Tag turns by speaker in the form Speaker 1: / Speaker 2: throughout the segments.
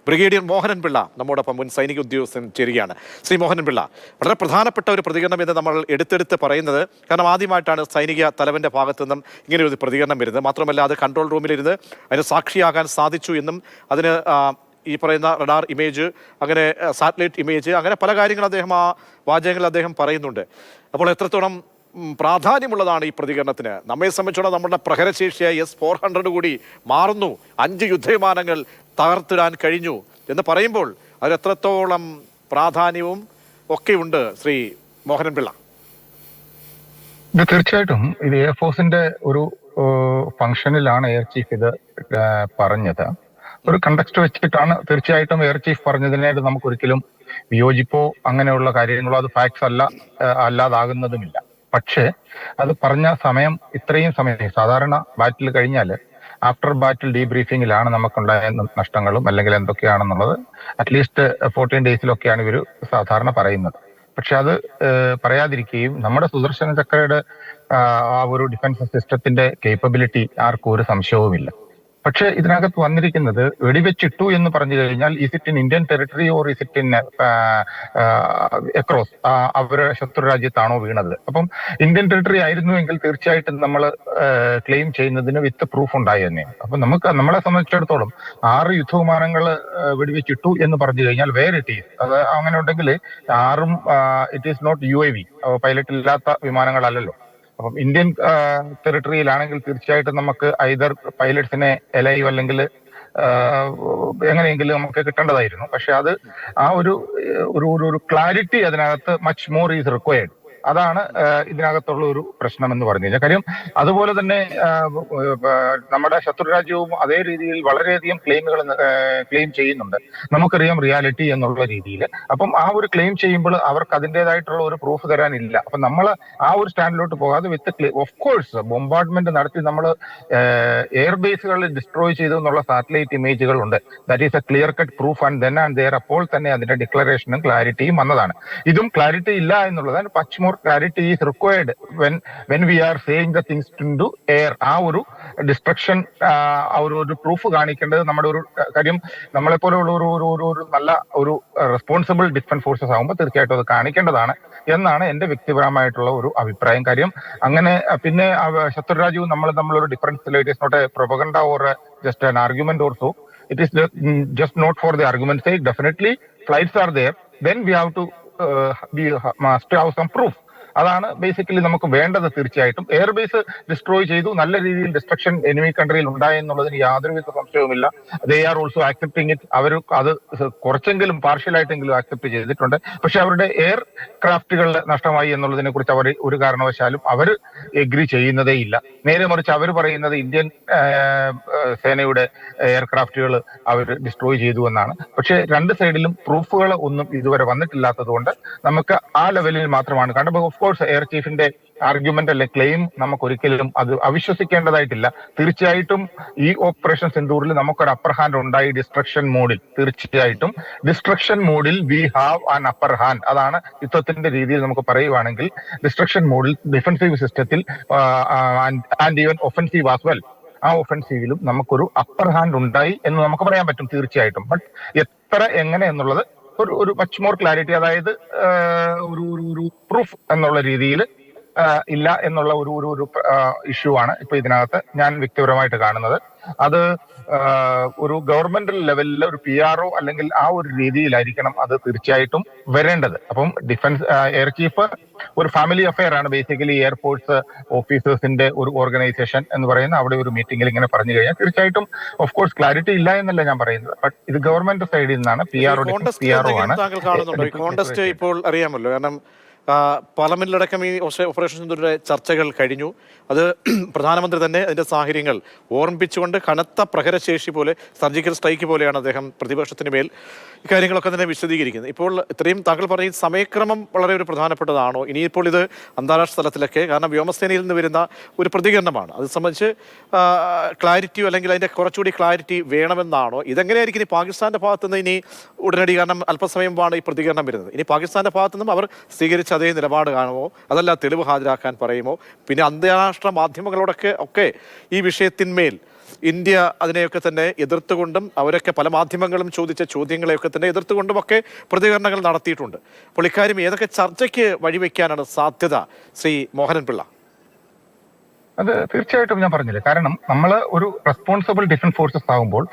Speaker 1: Brigadier Mohanan Pillai നമ്മോടൊപ്പം മുൻ സൈനിക ഉദ്യോഗസ്ഥൻ ചേരുകയാണ്. ശ്രീ മോഹനൻ പിള്ള, വളരെ പ്രധാനപ്പെട്ട ഒരു പ്രതികരണം എന്ന് നമ്മൾ എടുത്തെടുത്ത് പറയുന്നത്, കാരണം ആദ്യമായിട്ടാണ് സൈനിക തലവന്റെ ഭാഗത്തു നിന്നും ഇങ്ങനെ ഒരു പ്രതികരണം വരുന്നത്. മാത്രമല്ല അത് കൺട്രോൾ റൂമിലിരുന്ന് അതിന് സാക്ഷിയാകാൻ സാധിച്ചു എന്നും അതിന് ഈ പറയുന്ന റഡാർ ഇമേജ്, അങ്ങനെ സാറ്റലൈറ്റ് ഇമേജ്, അങ്ങനെ പല കാര്യങ്ങൾ അദ്ദേഹം ആ വാചകങ്ങൾ അദ്ദേഹം പറയുന്നുണ്ട്. അപ്പോൾ എത്രത്തോളം പ്രാധാന്യമുള്ളതാണ് ഈ പ്രതികരണത്തിന്? നമ്മെ സംബന്ധിച്ചോളം നമ്മുടെ പ്രഹരശേഷിയായ S-400 കൂടി മാറുന്നു, 5 യുദ്ധവിമാനങ്ങൾ തകർത്തിടാൻ കഴിഞ്ഞു എന്ന് പറയുമ്പോൾ അതിലെത്രത്തോളം പ്രാധാന്യവും ഒക്കെ ഉണ്ട് ശ്രീ മോഹനൻ പിള്ള?
Speaker 2: ഇത് തീർച്ചയായിട്ടും ഇത് എയർഫോഴ്സിന്റെ ഒരു ഫംഗ്ഷനിലാണ് എയർ ചീഫ് ഇത് പറഞ്ഞത്. ഒരു കണ്ടക്സ്റ്റ് വെച്ചിട്ടാണ് തീർച്ചയായിട്ടും എയർ ചീഫ് പറഞ്ഞതിനായിട്ട് നമുക്കൊരിക്കലും വിയോജിപ്പോ അങ്ങനെയുള്ള കാര്യങ്ങളോ അത് ഫാക്ട്സ് അല്ലാതാകുന്നതുമില്ല. പക്ഷേ അത് പറഞ്ഞ സമയം, ഇത്രയും സമയം സാധാരണ ബാറ്റിൽ കഴിഞ്ഞാൽ ആഫ്റ്റർ ബാറ്റിൽ ഡീബ്രീഫിംഗിലാണ് നമുക്കുണ്ടായ നഷ്ടങ്ങളും അല്ലെങ്കിൽ എന്തൊക്കെയാണെന്നുള്ളത് അറ്റ്ലീസ്റ്റ് 14 ഡേയ്സിലൊക്കെയാണ് ഇവർ സാധാരണ പറയുന്നത്. പക്ഷെ അത് പറയാതിരിക്കുകയും നമ്മുടെ സുദർശന ചക്രയുടെ ആ ഒരു ഡിഫൻസ് സിസ്റ്റത്തിന്റെ കേപ്പബിലിറ്റി ആർക്കും ഒരു സംശയവുമില്ല. പക്ഷെ ഇതിനകത്ത് വന്നിരിക്കുന്നത് വെടിവെച്ചിട്ടു എന്ന് പറഞ്ഞു കഴിഞ്ഞാൽ is it in Indian territory or is it in across അവരുടെ ശത്രു രാജ്യത്താണോ വീണത്? അപ്പം ഇന്ത്യൻ ടെറിട്ടറി ആയിരുന്നുവെങ്കിൽ തീർച്ചയായിട്ടും നമ്മൾ ക്ലെയിം ചെയ്യുന്നതിന് വിത്ത് പ്രൂഫ് ഉണ്ടായി തന്നെ. അപ്പൊ നമ്മളെ സംബന്ധിച്ചിടത്തോളം 6 യുദ്ധവിമാനങ്ങൾ വെടിവെച്ചിട്ടു എന്ന് പറഞ്ഞു കഴിഞ്ഞാൽ വേർ ഇറ്റ് ഈസ്, അത് അങ്ങനെ ഉണ്ടെങ്കിൽ 6ഉം it is not UAV, pilot ഇല്ലാത്ത വിമാനങ്ങളല്ലല്ലോ. അപ്പം ഇന്ത്യൻ ടെറിട്ടറിയിലാണെങ്കിൽ തീർച്ചയായിട്ടും നമുക്ക് ഐദർ പൈലറ്റ്സിനെ എലൈവ് അല്ലെങ്കിൽ എങ്ങനെയെങ്കിലും നമുക്ക് കിട്ടേണ്ടതായിരുന്നു. പക്ഷെ അത് ആ ഒരു ക്ലാരിറ്റി അതിനകത്ത് മച്ച് മോർ ഈസ് റിക്വയർഡ്. അതാണ് ഇതിനകത്തുള്ള ഒരു പ്രശ്നം എന്ന് പറഞ്ഞു കഴിഞ്ഞാൽ. കാര്യം അതുപോലെ തന്നെ നമ്മുടെ ശത്രുരാജ്യവും അതേ രീതിയിൽ വളരെയധികം ക്ലെയിം ചെയ്യുന്നുണ്ട്. നമുക്കറിയാം റിയാലിറ്റി എന്നുള്ള രീതിയിൽ. അപ്പം ആ ഒരു ക്ലെയിം ചെയ്യുമ്പോൾ അവർക്ക് അതിൻ്റെതായിട്ടുള്ള ഒരു പ്രൂഫ് തരാനില്ല. അപ്പം നമ്മൾ ആ ഒരു സ്റ്റാൻഡിലോട്ട് പോകാതെ വിത്ത് ഓഫ് കോഴ്സ് ബോംബാർഡ്മെന്റ് നടത്തി നമ്മൾ എയർബേസുകളിൽ ഡിസ്ട്രോയ് ചെയ്തു എന്നുള്ള സാറ്റലൈറ്റ് ഇമേജുകൾ ഉണ്ട്. That is A clear cut proof and then and their. അപ്പോൾ തന്നെ അതിന്റെ ഡിക്ലറേഷനും ക്ലാരിറ്റിയും വന്നതാണ്. ഇതും ക്ലാരിറ്റി ഇല്ല എന്നുള്ളതാണ്. പച്ച് more clarity is required when we are saying the things into air. ആ ഒരു ഡിസ്ട്രക്ഷൻ ഒരു പ്രൂഫ് കാണിക്കേണ്ടത് നമ്മുടെ ഒരു കാര്യം. നമ്മളെപ്പോലുള്ള ഒരു നല്ല ഒരു റെസ്പോൺസിബിൾ ഡിഫൻസ് ഫോഴ്സസ് ആകുമ്പോൾ തീർച്ചയായിട്ടും അത് കാണിക്കേണ്ടതാണ് എന്നാണ് എന്റെ വ്യക്തിപരമായിട്ടുള്ള ഒരു അഭിപ്രായം. കാര്യം അങ്ങനെ പിന്നെ ശത്രുരാജ്യവും നമ്മളൊരു difference, it is not a propaganda or just an argument or so. It is just not for the argument's sake. Definitely flights are there, then we have to we must have some proof. അതാണ് basically നമുക്ക് വേണ്ടത്. തീർച്ചയായിട്ടും airbase destroy ചെയ്തു, നല്ല രീതിയിൽ destruction enemy കൺട്രിയിൽ ഉണ്ടായെന്നുള്ളതിന് യാതൊരുവിധ സംശയവുമില്ല. They are also accepting it. അവർ അത് കുറച്ചെങ്കിലും പാർഷ്യലായിട്ടെങ്കിലും ആക്സെപ്റ്റ് ചെയ്തിട്ടുണ്ട്. പക്ഷെ അവരുടെ എയർ ക്രാഫ്റ്റുകൾ നഷ്ടമായി എന്നുള്ളതിനെ കുറിച്ച് അവർ ഒരു കാരണവശാലും അവർ എഗ്രി ചെയ്യുന്നതേ ഇല്ല. നേരെ മറിച്ച് അവർ പറയുന്നത് ഇന്ത്യൻ സേനയുടെ എയർക്രാഫ്റ്റുകൾ അവർ ഡിസ്ട്രോയ് ചെയ്തു എന്നാണ്. പക്ഷെ രണ്ട് സൈഡിലും പ്രൂഫുകൾ ഒന്നും ഇതുവരെ വന്നിട്ടില്ലാത്തത് കൊണ്ട് നമുക്ക് ആ ലെവലിൽ മാത്രമാണ്. കാരണം ഓഫ് കോഴ്സ് എയർ ചീഫിന്റെ ആർഗ്യുമെന്റ് അല്ലെ ക്ലെയിം നമുക്കൊരിക്കലും അത് അവിശ്വസിക്കേണ്ടതായിട്ടില്ല. തീർച്ചയായിട്ടും ഈ ഓപ്പറേഷൻ സിന്ദൂറിൽ നമുക്കൊരു അപ്പർ ഹാൻഡ് ഉണ്ടായി ഡിസ്ട്രക്ഷൻ മോഡിൽ. തീർച്ചയായിട്ടും ഡിസ്ട്രക്ഷൻ മോഡിൽ we have an upper hand. അതാണ് യുദ്ധത്തിന്റെ രീതിയിൽ നമുക്ക് പറയുവാണെങ്കിൽ. ഡിസ്ട്രക്ഷൻ മോഡിൽ ഡിഫൻസീവ് സിസ്റ്റത്തിൽ and even offensive as well, ആ ഒഫൻസീവിലും നമുക്കൊരു അപ്പർ ഹാൻഡ് ഉണ്ടായി എന്ന് നമുക്ക് പറയാൻ പറ്റും തീർച്ചയായിട്ടും. ബട്ട് എത്ര എങ്ങനെ എന്നുള്ളത് ഒരു മച്ച് മോർ ക്ലാരിറ്റി, അതായത് ഒരു പ്രൂഫ് എന്നുള്ള രീതിയിൽ ഇല്ല എന്നുള്ള ഒരു ഇഷ്യൂ ആണ് ഇപ്പൊ ഇതിനകത്ത് ഞാൻ വ്യക്തിപരമായിട്ട് കാണുന്നത്. അത് ഒരു ഗവൺമെന്റ് ലെവലിൽ ഒരു PRO അല്ലെങ്കിൽ ആ ഒരു രീതിയിലായിരിക്കണം അത് തീർച്ചയായിട്ടും വരേണ്ടത്. അപ്പം ഡിഫൻസ് എയർ ചീഫ് ഒരു ഫാമിലി അഫെയർ ആണ് ബേസിക്കലി. എയർഫോഴ്സ് ഓഫീസേഴ്സിന്റെ ഒരു ഓർഗനൈസേഷൻ എന്ന് പറയുന്ന അവിടെ ഒരു മീറ്റിംഗിൽ ഇങ്ങനെ പറഞ്ഞു കഴിഞ്ഞാൽ തീർച്ചയായിട്ടും ഓഫ് കോഴ്സ് ക്ലാരിറ്റി ഇല്ല എന്നല്ല ഞാൻ പറയുന്നത്. ബട്ട് ഇത് ഗവൺമെന്റ് സൈഡിൽ നിന്നാണ്. PRO ആണ്.
Speaker 1: കോൺടെസ്റ്റ് ഇപ്പോൾ അറിയാമല്ലോ, കാരണം പാർലമെന്റിലടക്കം ഈ ഓപ്പറേഷൻ സിന്ദൂരിന്റെ ചർച്ചകൾ കഴിഞ്ഞു. അത് പ്രധാനമന്ത്രി തന്നെ അതിന്റെ സാഹചര്യങ്ങൾ ഓർമ്മിപ്പിച്ചുകൊണ്ട് കനത്ത പ്രഹരശേഷി പോലെ, സർജിക്കൽ സ്ട്രൈക്ക് പോലെയാണ് അദ്ദേഹം പ്രതിപക്ഷത്തിന് മേൽ ഇക്കാര്യങ്ങളൊക്കെ തന്നെ വിശദീകരിക്കുന്നത്. ഇപ്പോൾ ഇത്രയും താങ്കൾ പറഞ്ഞ സമയക്രമം വളരെ ഒരു പ്രധാനപ്പെട്ടതാണോ? ഇനിയിപ്പോൾ ഇത് അന്താരാഷ്ട്ര തലത്തിലൊക്കെ, കാരണം വ്യോമസേനയിൽ നിന്ന് വരുന്ന ഒരു പ്രതികരണമാണ്, അത് സംബന്ധിച്ച് ക്ലാരിറ്റിയോ അല്ലെങ്കിൽ അതിന്റെ കുറച്ചുകൂടി ക്ലാരിറ്റി വേണമെന്നാണോ? ഇതെങ്ങനെയായിരിക്കും ഇനി പാകിസ്ഥാന്റെ ഭാഗത്തുനിന്ന് ഇനി ഉടനടി, കാരണം അല്പസമയം മുമ്പാണ് ഈ പ്രതികരണം വരുന്നത്, ഇനി പാകിസ്ഥാന്റെ ഭാഗത്തുനിന്നും അവർ സ്വീകരിച്ച അതേ നിലപാട് കാണുമോ? അതല്ല തെളിവ് ഹാജരാക്കാൻ പറയുമോ? പിന്നെ അന്താരാഷ്ട്ര മാധ്യമങ്ങളോടൊക്കെ ഈ വിഷയത്തിന്മേൽ ഇന്ത്യ അതിനെയൊക്കെ തന്നെ എതിർത്തുകൊണ്ടും അവരൊക്കെ പല മാധ്യമങ്ങളും ചോദിച്ച ചോദ്യങ്ങളെയൊക്കെ തന്നെ എതിർത്തുകൊണ്ടുമൊക്കെ പ്രതികരണങ്ങൾ നടത്തിയിട്ടുണ്ട്. അപ്പോൾ ഇക്കാര്യം ഏതൊക്കെ ചർച്ചയ്ക്ക് വഴിവെക്കാനാണ് സാധ്യത ശ്രീ മോഹനൻ പിള്ള?
Speaker 2: അത് തീർച്ചയായിട്ടും ഞാൻ പറഞ്ഞില്ലേ, കാരണം നമ്മൾ ഒരു റെസ്പോൺസിബിൾ ഡിഫൻസ് ഫോഴ്സസ് ആകുമ്പോൾ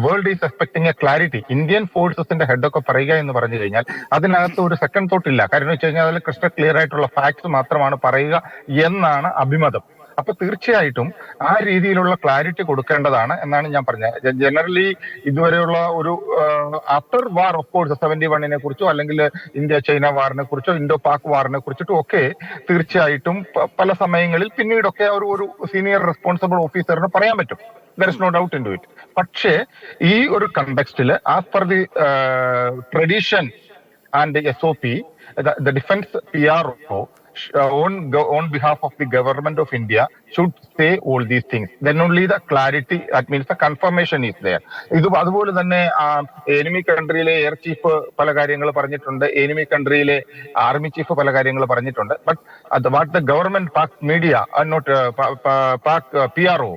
Speaker 2: world is expecting a clarity. Indian ഫോഴ്സസിന്റെ ഹെഡൊക്കെ പറയുക എന്ന് പറഞ്ഞു കഴിഞ്ഞാൽ അതിനകത്ത് ഒരു സെക്കൻഡ് തോട്ട് ഇല്ല. കാരണം വെച്ച് കഴിഞ്ഞാൽ അതിൽ ക്രിസ്റ്റൽ ക്ലിയർ ആയിട്ടുള്ള ഫാക്ട്സ് മാത്രമാണ് പറയുക എന്നാണ് അഭിമതം. അപ്പൊ തീർച്ചയായിട്ടും ആ രീതിയിലുള്ള ക്ലാരിറ്റി കൊടുക്കേണ്ടതാണ് എന്നാണ് ഞാൻ പറഞ്ഞത്. ജനറലി ഇതുവരെയുള്ള ഒരു ആഫ്റ്റർ വാർ ഓഫ് കോഴ്സ് 71-നെ കുറിച്ചോ അല്ലെങ്കിൽ ഇന്ത്യ ചൈന വാറിനെ കുറിച്ചോ ഇൻഡോ പാക് വാറിനെ കുറിച്ചിട്ടും ഒക്കെ തീർച്ചയായിട്ടും പല സമയങ്ങളിൽ പിന്നീടൊക്കെ ഒരു സീനിയർ റെസ്പോൺസിബിൾ ഓഫീസറിന് പറയാൻ പറ്റും. There is no doubt in to it. പക്ഷേ ഈ ഒരു കണ്ടെക്സ്റ്റിൽ as per the tradition and SOP, the defense PRO on behalf of the government of India should say all these things. Then only the clarity, that means the confirmation is there. അതുപോലെ തന്നെ enemy കൺട്രിയിലെ air chief പല കാര്യങ്ങൾ പറഞ്ഞിട്ടുണ്ട്, enemy കൺട്രിയിലെ army chief പല കാര്യങ്ങൾ പറഞ്ഞിട്ടുണ്ട്. But what the government Pak media not Pak PRO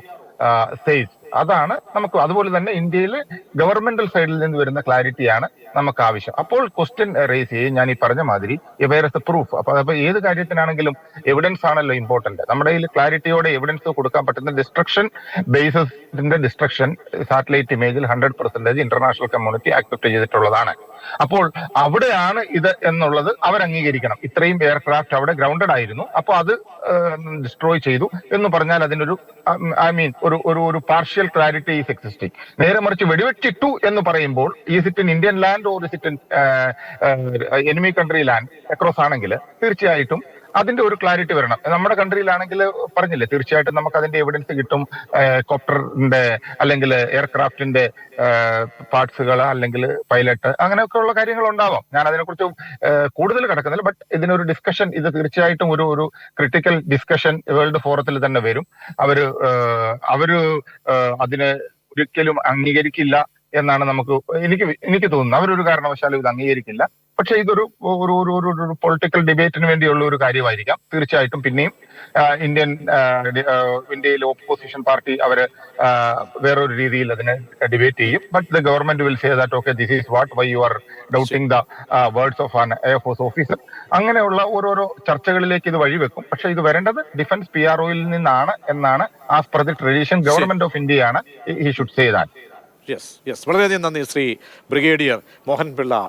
Speaker 2: says, അതാണ് നമുക്ക്. അതുപോലെ തന്നെ ഇന്ത്യയിലെ ഗവൺമെന്റൽ സൈഡിൽ നിന്ന് വരുന്ന ക്ലാരിറ്റിയാണ് നമുക്ക് ആവശ്യം. അപ്പോൾ ക്വസ്റ്റ്യൻ റേസ് ചെയ്യും ഞാൻ ഈ പറഞ്ഞ മാതിരി വേറെ പ്രൂഫ്. അപ്പൊ ഏത് കാര്യത്തിനാണെങ്കിലും എവിഡൻസ് ആണല്ലോ ഇമ്പോർട്ടന്റ്. നമ്മുടെ കയ്യിൽ ക്ലാരിറ്റിയോടെ എവിഡൻസ് കൊടുക്കാൻ പറ്റുന്ന ഡിസ്ട്രക്ഷൻ ബേസസിന്റെ ഡിസ്ട്രക്ഷൻ സാറ്റലൈറ്റ് ഇമേജിൽ 100% ഇന്റർനാഷണൽ കമ്മ്യൂണിറ്റി ആക്സെപ്റ്റ് ചെയ്തിട്ടുള്ളതാണ്. അപ്പോൾ അവിടെയാണ് ഇത് എന്നുള്ളത് അവർ അംഗീകരിക്കണം. ഇത്രയും എയർക്രാഫ്റ്റ് അവിടെ ഗ്രൗണ്ടഡ് ആയിരുന്നു, അപ്പോൾ അത് ഡിസ്ട്രോയ് ചെയ്തു എന്ന് പറഞ്ഞാൽ അതിനൊരു ഒരു പാർഷ്യൽ ക്ലാരിറ്റി ഈസ് എക്സിസ്റ്റിംഗ്. നേരെ മറിച്ച് വെടിവെച്ചിട്ടു എന്ന് പറയുമ്പോൾ is it in Indian land or is it in enemy country land across ആണെങ്കിൽ തീർച്ചയായിട്ടും അതിന്റെ ഒരു ക്ലാരിറ്റി വരണം. നമ്മുടെ കൺട്രിയിലാണെങ്കിൽ പറഞ്ഞില്ലേ, തീർച്ചയായിട്ടും നമുക്ക് അതിന്റെ എവിഡൻസ് കിട്ടും. കോപ്റ്ററിന്റെ അല്ലെങ്കിൽ എയർക്രാഫ്റ്റിന്റെ പാർട്സുകൾ അല്ലെങ്കിൽ പൈലറ്റ് അങ്ങനെയൊക്കെയുള്ള കാര്യങ്ങൾ ഉണ്ടാവാം. ഞാൻ അതിനെക്കുറിച്ച് കൂടുതൽ കിടക്കുന്നില്ല. ബട്ട് ഇതിനൊരു ഡിസ്കഷൻ, ഇത് തീർച്ചയായിട്ടും ഒരു ക്രിട്ടിക്കൽ ഡിസ്കഷൻ വേൾഡ് ഫോറത്തിൽ തന്നെ വരും. അവര് അതിനെ ഒരിക്കലും അംഗീകരിക്കില്ല എന്നാണ് എനിക്ക് തോന്നുന്നത്. അവരൊരു കാരണവശാലും ഇത് അംഗീകരിക്കില്ല. പക്ഷെ ഇതൊരു പൊളിറ്റിക്കൽ ഡിബേറ്റിന് വേണ്ടിയുള്ള ഒരു കാര്യമായിരിക്കാം തീർച്ചയായിട്ടും. പിന്നെയും ഇന്ത്യയിലെ ഓപ്പോസിഷൻ പാർട്ടി അവര് വേറൊരു രീതിയിൽ അതിനെ ഡിബേറ്റ് ചെയ്യും. But the government will say that okay, this is what why you are doubting the words of an air force officer. അങ്ങനെയുള്ള ഓരോരോ ചർച്ചകളിലേക്ക് ഇത് വഴിവെക്കും. പക്ഷെ ഇത് വരേണ്ടത് ഡിഫൻസ് PROയിൽ നിന്നാണ് എന്നാണ് as per the tradition. Government of ഇന്ത്യയാണ് he should say that.
Speaker 1: Yes, വളരെയധികം നന്ദി ശ്രീ ബ്രിഗേഡിയർ മോഹൻ പിള്ള.